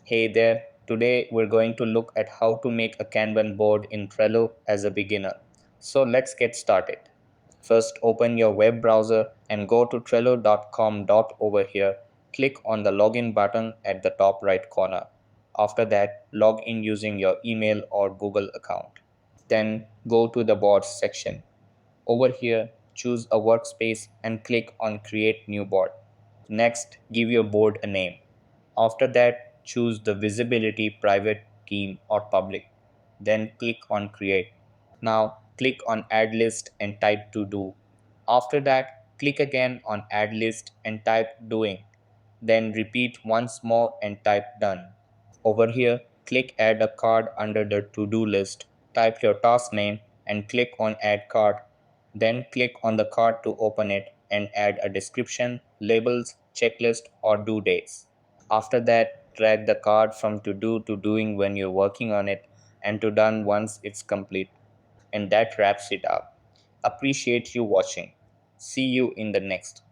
Hey there, today we're going to look at how to make a Kanban board in Trello as a beginner. So let's get started. First, open your web browser and go to trello.com. Over here, click on the login button at the top right corner. After that, log in using your email or Google account. Then go to the boards section. Over here, choose a workspace and click on Create New Board. Next, give your board a name. After that, choose the visibility private, team, or public. Then click on Create. Now, click on Add List and type to do. After that, click again on Add List and type doing. Then repeat once more and type done. Over here, click Add a card under the to-do list. Type your task name and click on Add card. Then click on the card to open it and add a description, labels, checklist, or due dates. After that, drag the card from to do to doing when you're working on it and to done once it's complete. And that wraps it up. Appreciate you watching. See you in the next.